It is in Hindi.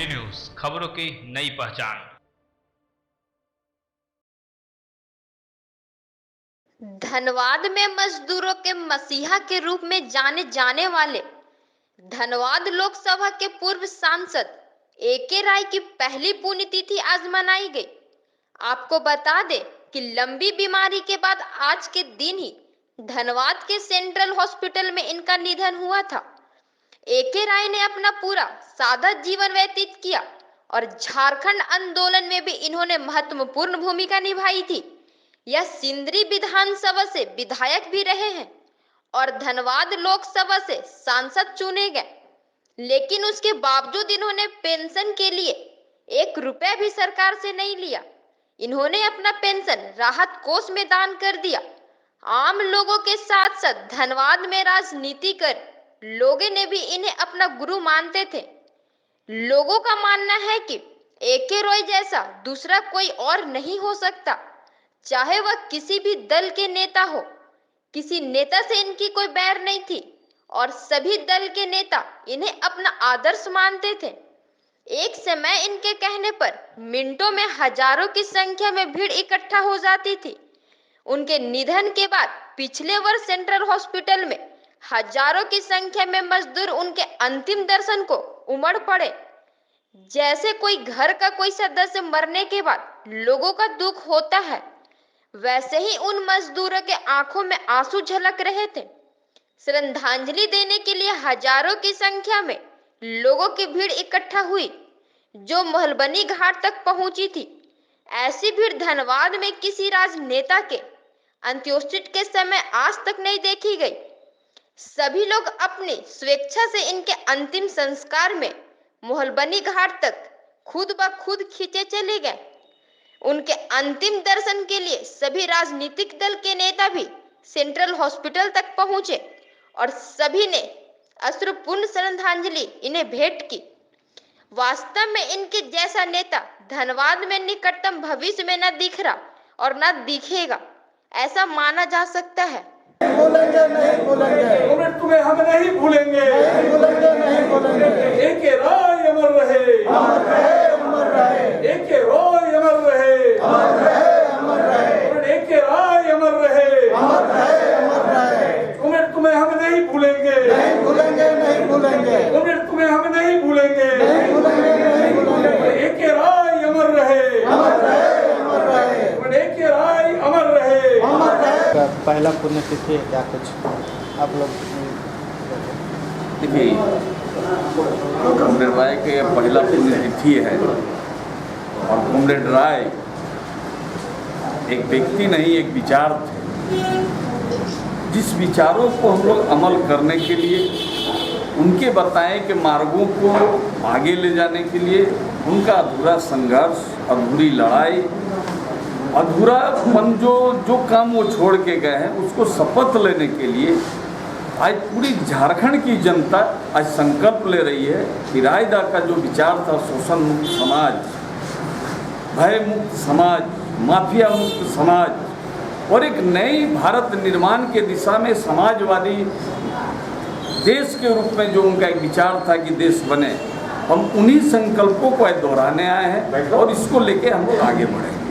डेली न्यूज, खबरों की नई पहचान। धनबाद में मजदूरों के मसीहा के रूप में जाने जाने वाले धनबाद लोकसभा के पूर्व सांसद एके राय की पहली पुण्यतिथि आज मनाई गई। आपको बता दें कि लंबी बीमारी के बाद आज के दिन ही धनबाद के सेंट्रल हॉस्पिटल में इनका निधन हुआ था। एके राय ने अपना पूरा सादा जीवन व्यतीत किया और झारखंड आंदोलन में भी इन्होंने महत्वपूर्ण भूमिका निभाई थी। यह सिंदरी विधानसभा से विधायक भी रहे हैं और धनबाद लोकसभा से सांसद चुने गए, लेकिन उसके बावजूद इन्होंने पेंशन के लिए 1 रुपया भी सरकार से नहीं लिया। इन्होंने अपना पेंशन राहत कोष में दान कर दिया। आम लोगों के साथ साथ धनबाद में राजनीति कर लोगों ने भी इन्हें अपना गुरु मानते थे। लोगों का मानना है कि एके रॉय जैसा दूसरा कोई और नहीं हो सकता, चाहे वह किसी भी दल के नेता हो। किसी नेता से इनकी कोई बैर नहीं थी और सभी दल के नेता इन्हें अपना आदर्श मानते थे। एक समय इनके कहने पर मिनटों में हजारों की संख्या में भीड़ इकट्ठा हो जाती थी। उनके निधन के बाद पिछले वर्ष सेंट्रल हॉस्पिटल में हजारों की संख्या में मजदूर उनके अंतिम दर्शन को उमड़ पड़े। जैसे कोई घर का कोई सदस्य मरने के बाद लोगों का दुख होता है, वैसे ही उन मजदूरों के आंखों में आंसू झलक रहे थे। श्रद्धांजलि देने के लिए हजारों की संख्या में लोगों की भीड़ इकट्ठा हुई, जो महलबनी घाट तक पहुंची थी। ऐसी भीड़ धनबाद में किसी राजनेता के अंत्योष्टि के समय आज तक नहीं देखी गई। सभी लोग अपनी स्वेच्छा से इनके अंतिम संस्कार में महलबनी घाट तक खुद ब खुद खींचे चले गए। उनके अंतिम दर्शन के लिए सभी राजनीतिक दल के नेता भी सेंट्रल हॉस्पिटल तक पहुंचे और सभी ने अश्रुपूर्ण श्रद्धांजलि इन्हें भेंट की। वास्तव में इनके जैसा नेता धनबाद में निकटतम भविष्य में न दिख रहा और न दिखेगा, ऐसा माना जा सकता है। नहीं भूलेंगे, तुम्हें हम नहीं भूलेंगे, नहीं भूलेंगे। एके राय अमर रहे, अमर रहे, अमर रहे। एके राय अमर रहे, अमर रहे, अमर रहे। एके राय अमर रहे, अमर रहे, अमर रहे। तुम्हें हम नहीं भूलेंगे, नहीं भूलेंगे, नहीं भूलेंगे। तुम्हें हम नहीं भूलेंगे, नहीं भूलेंगे, नहीं भूलेंगे। एके राय अमर रहे, अमर रहे, अमर रहे। एके राय अमर रहे, अमर रहे। पहला पुण्यतिथि है, क्या कुछ आप लोग देखिए, कॉमरेड राय के पहला पुण्यतिथि है और कॉमरेड राय एक व्यक्ति नहीं, एक विचार थे। जिस विचारों को हम लोग अमल करने के लिए, उनके बताए के मार्गों को आगे ले जाने के लिए, उनका अधूरा संघर्ष, अधूरी लड़ाई, अधूरापन जो काम वो छोड़ के गए हैं, उसको शपथ लेने के लिए आज पूरी झारखंड की जनता आज संकल्प ले रही है कि रायदा का जो विचार था, शोषण मुक्त समाज, भय मुक्त समाज, माफिया मुक्त समाज और एक नई भारत निर्माण के दिशा में समाजवादी देश के रूप में जो उनका एक विचार था कि देश बने, हम उन्हीं संकल्पों को दोहराने आए हैं और इसको लेके हम लोग आगे बढ़ेंगे।